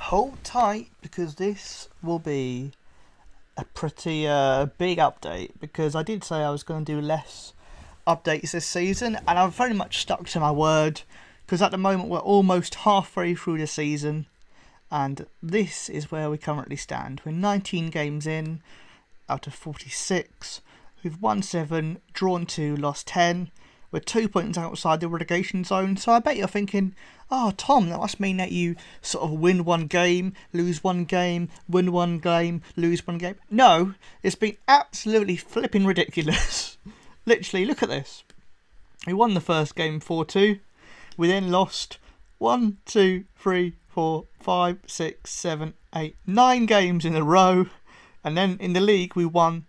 hold tight because this will be a pretty big update, because I did say I was going to do less updates this season, and I've very much stuck to my word, because at the moment we're almost halfway through the season, and this is where we currently stand. We're 19 games in out of 46. We've won 7, drawn 2, lost 10. We're 2 points outside the relegation zone. So I bet you're thinking, oh, Tom, that must mean that you sort of win one game, lose one game, win one game, lose one game. No, it's been absolutely flipping ridiculous. Literally, look at this. We won the first game 4-2. We then lost 1, 2, 3, 4, 5, 6, 7, 8, 9 games in a row. And then in the league, we won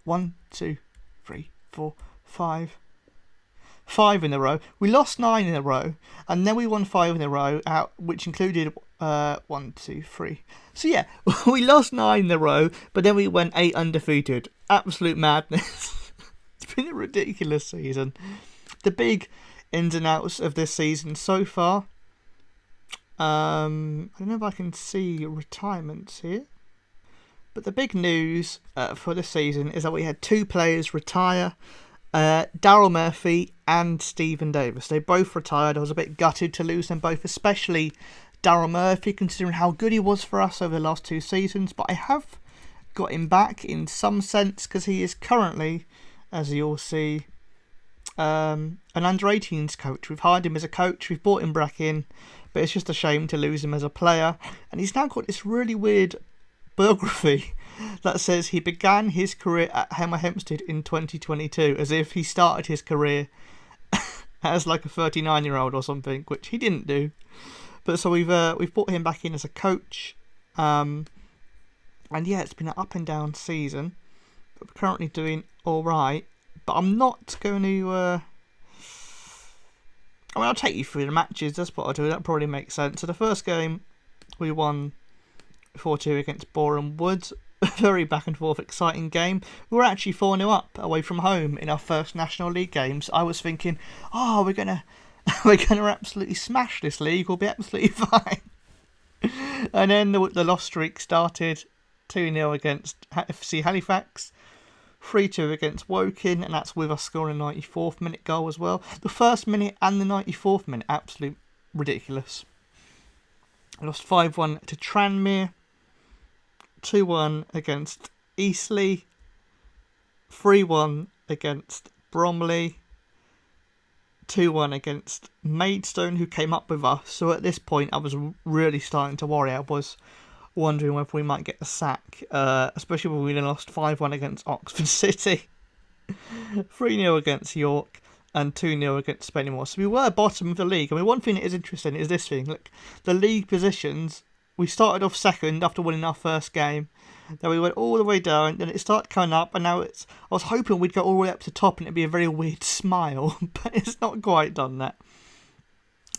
1, 2, 3, 4, 5 in a row. We lost 9 in a row, and then we won 5 in a row, which included 1, 2, 3. So yeah, we lost 9 in a row, but then we went 8 undefeated. Absolute madness. It's been a ridiculous season. The big ins and outs of this season so far. I don't know if I can see retirements here. But the big news for this season is that we had 2 players retire. Daryl Murphy and Stephen Davis. They both retired. I was a bit gutted to lose them both, especially Daryl Murphy, considering how good he was for us over the last 2 seasons. But I have got him back in some sense, because he is currently, as you'll see, an under-18s coach. We've hired him as a coach. We've brought him back in. But it's just a shame to lose him as a player. And he's now got this really weird biography that says he began his career at Hemel Hempstead in 2022, as if he started his career as like a 39-year-old or something, which he didn't do. But so we've brought him back in as a coach, and yeah, it's been an up and down season. But we're currently doing all right. But I'm not going to. I'll take you through the matches. That's what I'll do. That probably makes sense. So the first game, we won 4-2 against Boreham Wood. A very back and forth exciting game. We were actually 4-0 up away from home in our first National League games. I was thinking, oh, we're gonna absolutely smash this league. We'll be absolutely fine. And then the loss streak started. 2-0 against FC Halifax. 3-2 against Woking, and that's with us scoring a 94th minute goal as well. The first minute and the 94th minute, absolute ridiculous. I lost 5-1 to Tranmere. 2-1 against Eastleigh, 3-1 against Bromley, 2-1 against Maidstone, who came up with us. So at this point, I was really starting to worry. I was wondering whether we might get the sack, especially when we then lost 5-1 against Oxford City, 3-0 against York, and 2-0 against Spennymoor. So we were bottom of the league. I mean, one thing that is interesting is this thing. Look, the league positions. We started off second after winning our first game. Then we went all the way down, then it started coming up, and now it's. I was hoping we'd go all the way up to the top and it'd be a very weird smile, but it's not quite done that.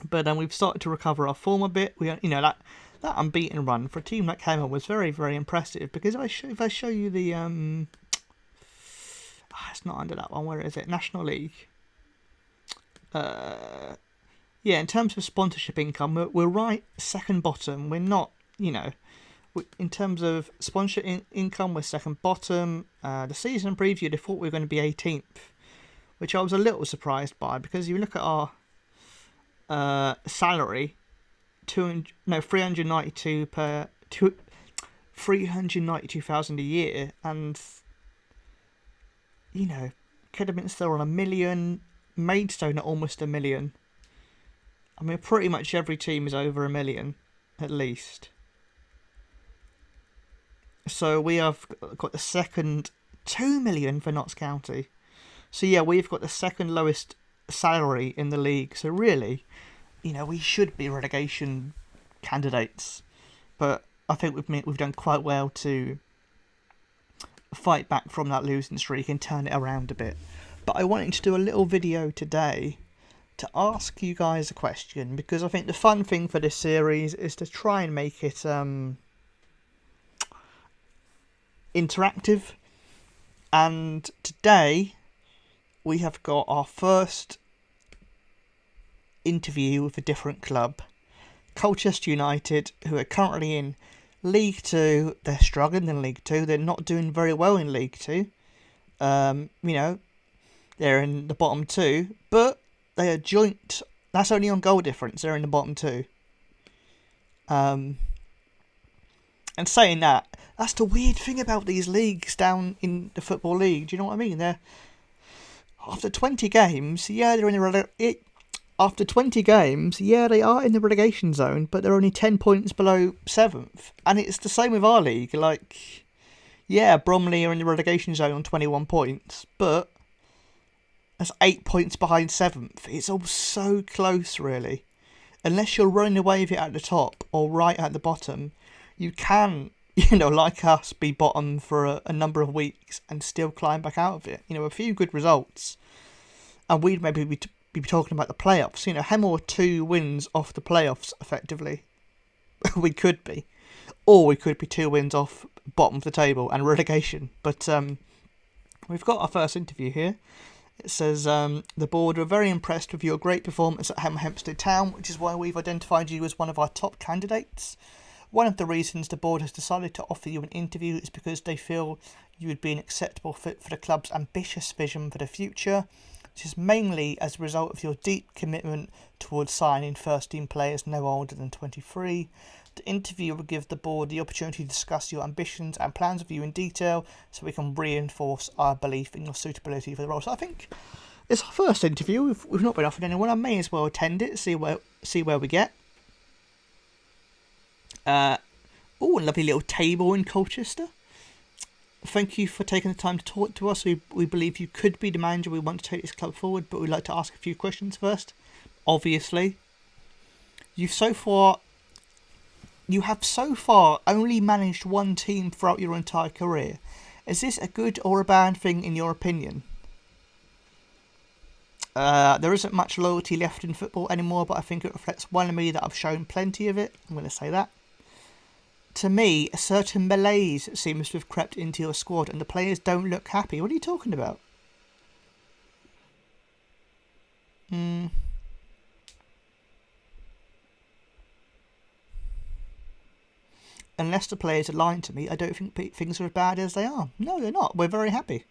But then we've started to recover our form a bit. We, that unbeaten run for a team like Hemel was very, very impressive, because if I show you the it's not under that one. Where is it? National League. Yeah, in terms of sponsorship income, we're right second bottom. We're not, in terms of sponsorship income, we're second bottom. The season preview, they thought we were going to be 18th, which I was a little surprised by, because you look at our salary, 392,000 a year, and Kidderminster on $1 million, Maidstone at almost $1 million. I mean, pretty much every team is over $1 million, at least. So we have got the second $2 million for Notts County. So yeah, we've got the second lowest salary in the league. So really, we should be relegation candidates. But I think we've done quite well to fight back from that losing streak and turn it around a bit. But I wanted to do a little video today to ask you guys a question, because I think the fun thing for this series is to try and make it interactive. And today we have got our first interview with a different club. Colchester United, who are currently in League 2, they're struggling in League 2. They're not doing very well in League 2. They're in the bottom 2, but they are joint. That's only on goal difference. They're in the bottom 2. And saying that, that's the weird thing about these leagues down in the Football League. Do you know what I mean? They're after 20 games, they're in the after 20 games, they are in the relegation zone, but they're only 10 points below 7th. And it's the same with our league. Bromley are in the relegation zone on 21 points, but that's 8 points behind 7th. It's all so close, really. Unless you're running away with it at the top or right at the bottom, you can, like us, be bottom for a number of weeks and still climb back out of it. A few good results, and we'd maybe be talking about the playoffs. Hemel are 2 wins off the playoffs, effectively. We could be. Or we could be 2 wins off bottom of the table and relegation. But we've got our first interview here. It says, the board are very impressed with your great performance at Hemel Hempstead Town, which is why we've identified you as one of our top candidates. One of the reasons the board has decided to offer you an interview is because they feel you would be an acceptable fit for the club's ambitious vision for the future, which is mainly as a result of your deep commitment towards signing first-team players no older than 23. The interview will give the board the opportunity to discuss your ambitions and plans with you in detail, so we can reinforce our belief in your suitability for the role. So I think it's our first interview. We've not been offered anyone. I may as well attend it, see where we get. A lovely little table in Colchester. Thank you for taking the time to talk to us. We believe you could be the manager we want to take this club forward, but we'd like to ask a few questions first. Obviously, you have so far only managed one team throughout your entire career. Is this a good or a bad thing in your opinion? There isn't much loyalty left in football anymore, but I think it reflects one of me that I've shown plenty of it. I'm going to say that. To me, a certain malaise seems to have crept into your squad and the players don't look happy. What are you talking about? Unless the players are lying to me, I don't think things are as bad as they are. No, they're not. We're very happy.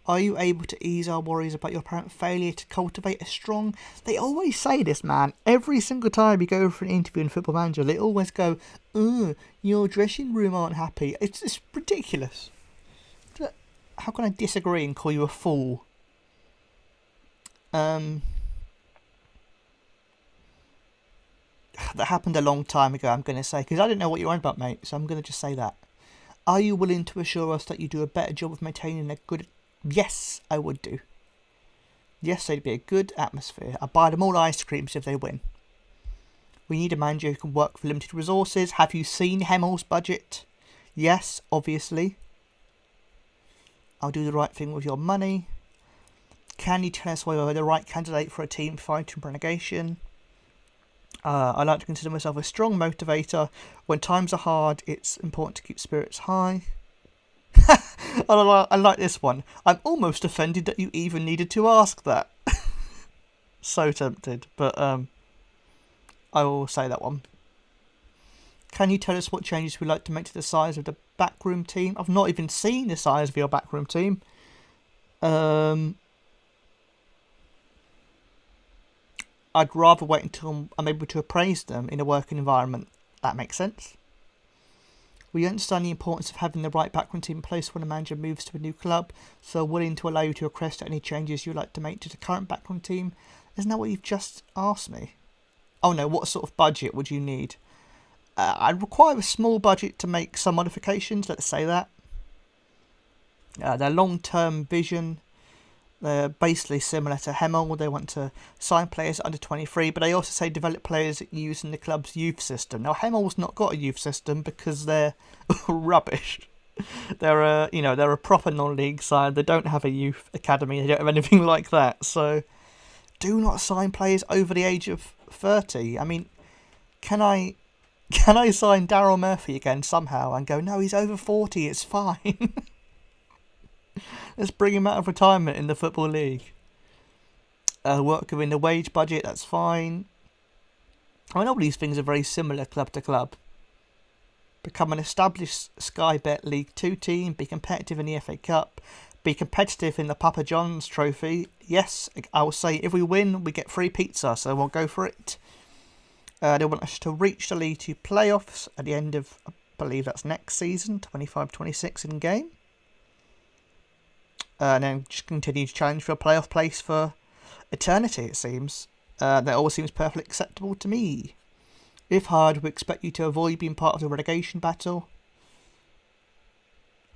Are you able to ease our worries about your apparent failure to cultivate a strong... They always say this, man. Every single time you go for an interview in Football Manager, they always go, your dressing room aren't happy. It's ridiculous. How can I disagree and call you a fool? That happened a long time ago, I'm going to say, because I didn't know what you're on about, mate, so I'm going to just say that. Are you willing to assure us that you do a better job of maintaining a good... Yes, I would do. Yes, they'd be a good atmosphere. I'd buy them all ice creams if they win. We need a manager who can work with limited resources. Have you seen Hemel's budget? Yes, obviously. I'll do the right thing with your money. Can you tell us why you're the right candidate for a team fighting relegation? I like to consider myself a strong motivator. When times are hard, it's important to keep spirits high. I like this one. I'm almost offended that you even needed to ask that. So tempted, but I will say that one. Can you tell us what changes we'd like to make to the size of the backroom team? I've not even seen the size of your backroom team. I'd rather wait until I'm able to appraise them in a working environment. That makes sense. We understand the importance of having the right backroom team in place when a manager moves to a new club, so willing to allow you to request any changes you'd like to make to the current backroom team. Isn't that what you've just asked me? Oh no, what sort of budget would you need? I'd require a small budget to make some modifications, let's say that. Their long-term vision, they're basically similar to Hemel. They want to sign players under 23, but they also say develop players using the club's youth system. Now, Hemel's not got a youth system because they're rubbish. They're a proper non-league side. They don't have a youth academy. They don't have anything like that. So, do not sign players over the age of 30. I mean, can I sign Daryl Murphy again somehow and go, no, he's over 40. It's fine. Let's bring him out of retirement in the Football League. Work within the wage budget, that's fine. I mean, all these things are very similar club to club. Become an established Sky Bet League 2 team, be competitive in the FA Cup, be competitive in the Papa John's Trophy. Yes, I will say if we win, we get free pizza, so we'll go for it. They want us to reach the League 2 playoffs at the end of, I believe that's next season, 25-26 in game. And then just continue to challenge for a playoff place for eternity, it seems. That all seems perfectly acceptable to me. If hard, we expect you to avoid being part of the relegation battle.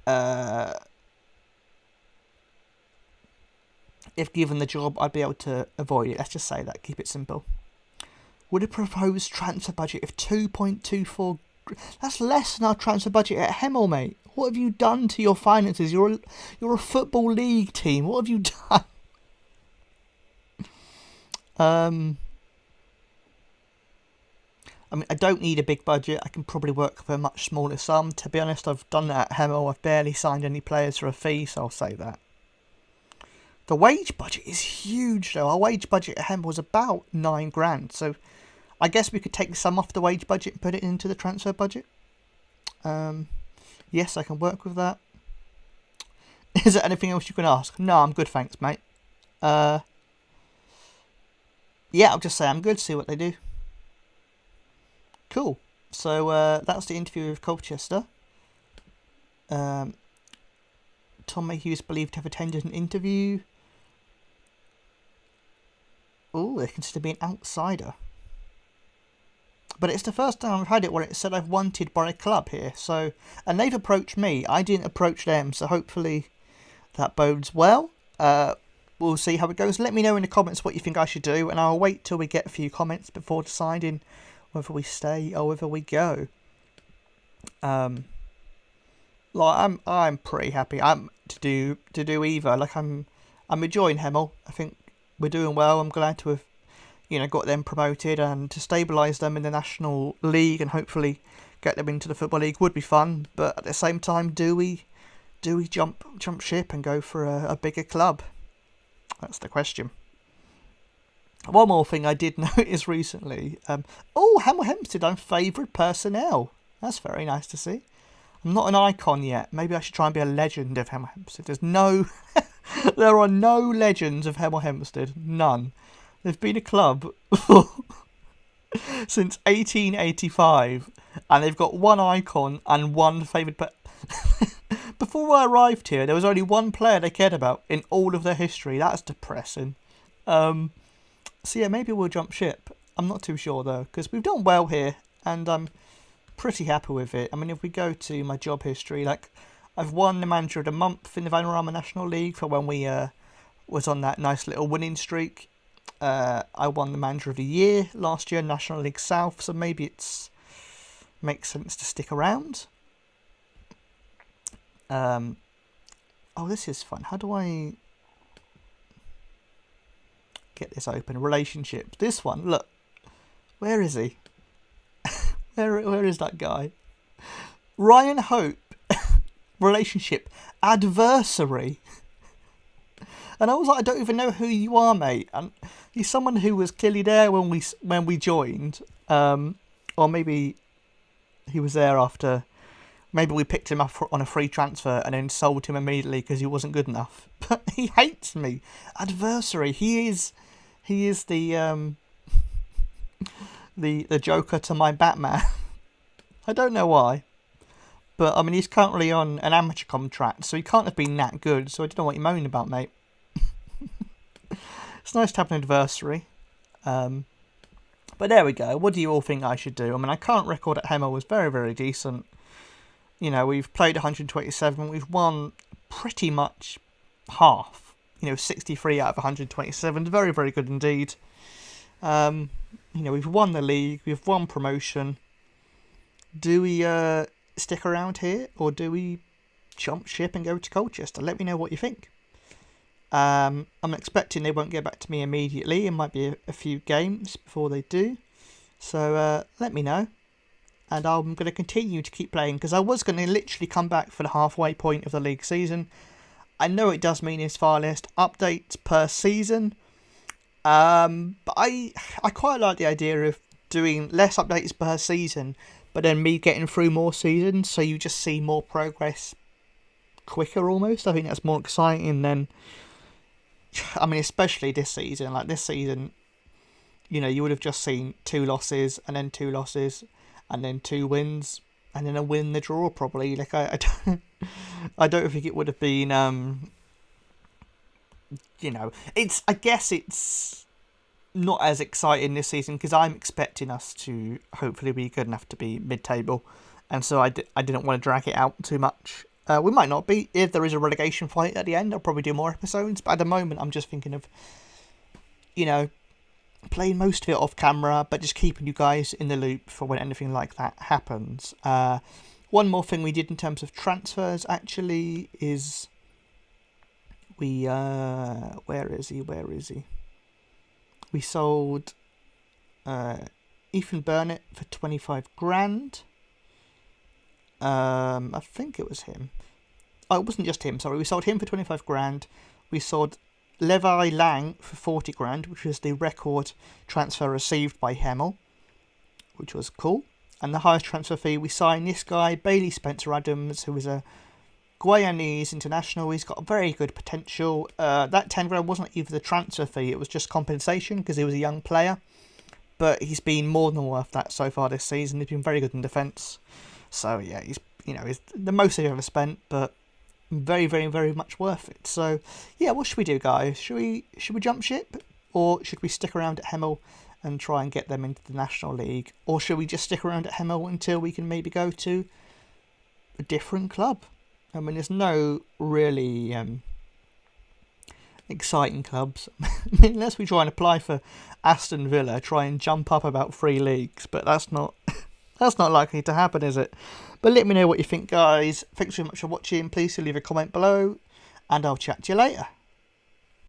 If given the job, I'd be able to avoid it. Let's just say that. Keep it simple. Would a proposed transfer budget of 2.24... That's less than our transfer budget at Hemel, mate. What have you done to your finances? You're a football league team. What have you done? I mean, I don't need a big budget. I can probably work with a much smaller sum. To be honest, I've done that at Hemel. I've barely signed any players for a fee, so I'll say that. The wage budget is huge, though. Our wage budget at Hemel was about £9,000, so I guess we could take some off the wage budget and put it into the transfer budget. Yes, I can work with that. Is there anything else you can ask? No, I'm good, thanks, mate. Yeah, I'll just say I'm good, see what they do. Cool. So that's the interview with Colchester. Tom Mayhew is believed to have attended an interview. Oh, they consider me an outsider. But it's the first time I've had it where it said I've wanted by a club here. So, and they've approached me. I didn't approach them, so hopefully that bodes well. We'll see how it goes. Let me know in the comments what you think I should do, and I'll wait till we get a few comments before deciding whether we stay or whether we go. I'm pretty happy. I'm to do either. Like I'm enjoying Hemel. I think we're doing well. I'm glad to have, got them promoted, and to stabilise them in the National League and hopefully get them into the Football League would be fun. But at the same time, do we jump ship and go for a bigger club? That's the question. One more thing I did notice recently. Hemel Hempstead, I'm favoured personnel. That's very nice to see. I'm not an icon yet. Maybe I should try and be a legend of Hemel Hempstead. There are no legends of Hemel Hempstead. None. They've been a club since 1885, and they've got one icon and one favoured. Before I arrived here, there was only one player they cared about in all of their history. That's depressing. So yeah, maybe we'll jump ship. I'm not too sure though, because we've done well here, and I'm pretty happy with it. I mean, if we go to my job history, I've won the Manager of the Month in the Vanarama National League for when we was on that nice little winning streak. I won the Manager of the Year last year, National League South, so maybe it makes sense to stick around. This is fun. How do I get this open? Relationships. This one, look. Where is he? Where is that guy? Ryan Hope. Relationship. Adversary. And I was like, I don't even know who you are, mate. And he's someone who was clearly there when we joined. Or maybe he was there after. Maybe we picked him up on a free transfer and then sold him immediately because he wasn't good enough. But he hates me. Adversary. He is the the Joker to my Batman. I don't know why. But I mean, he's currently on an amateur contract, so he can't have been that good. So I don't know what you're moaning about, mate. It's nice to have an adversary. But there we go. What do you all think I should do? I mean, our current record at Hemel was very, very decent. We've played 127. We've won pretty much half. 63 out of 127. Very, very good indeed. We've won the league. We've won promotion. Do we stick around here, or do we jump ship and go to Colchester? Let me know what you think. I'm expecting they won't get back to me immediately. It might be a few games before they do. So let me know. And I'm going to continue to keep playing, because I was going to literally come back for the halfway point of the league season. I know it does mean it's far less updates per season. But I quite like the idea of doing less updates per season, but then me getting through more seasons, so you just see more progress quicker almost. I think that's more exciting than, I mean, especially this season. Like this season, you would have just seen 2 losses and then 2 losses and then 2 wins and then a win, the draw probably. Like I don't think it would have been I guess it's not as exciting this season because I'm expecting us to hopefully be good enough to be mid-table, and so I didn't want to drag it out too much. We might not be. If there is a relegation fight at the end, I'll probably do more episodes, but at the moment I'm just thinking of playing most of it off camera, but just keeping you guys in the loop for when anything like that happens. One more thing we did in terms of transfers actually is we where is he? We sold Ethan Burnett for 25 grand. I think it was him. Oh, it wasn't just him, sorry. We sold him for 25 grand. We sold Levi Lang for 40 grand, which was the record transfer received by Hemel, which was cool. And the highest transfer fee, we signed this guy, Bailey Spencer Adams, who is a Guyanese international. He's got very good potential. That 10 grand wasn't even the transfer fee, it was just compensation because he was a young player. But he's been more than worth that so far this season. He's been very good in defence. So yeah, he's the most I've ever spent, but very, very, very much worth it. So yeah, what should we do, guys? Should we jump ship, or should we stick around at Hemel and try and get them into the National League, or should we just stick around at Hemel until we can maybe go to a different club? I mean, there's no really exciting clubs. I mean, unless we try and apply for Aston Villa, try and jump up about 3 leagues, but that's not likely to happen, is it? But let me know what you think, guys. Thanks very much for watching. Please do leave a comment below, and I'll chat to you later.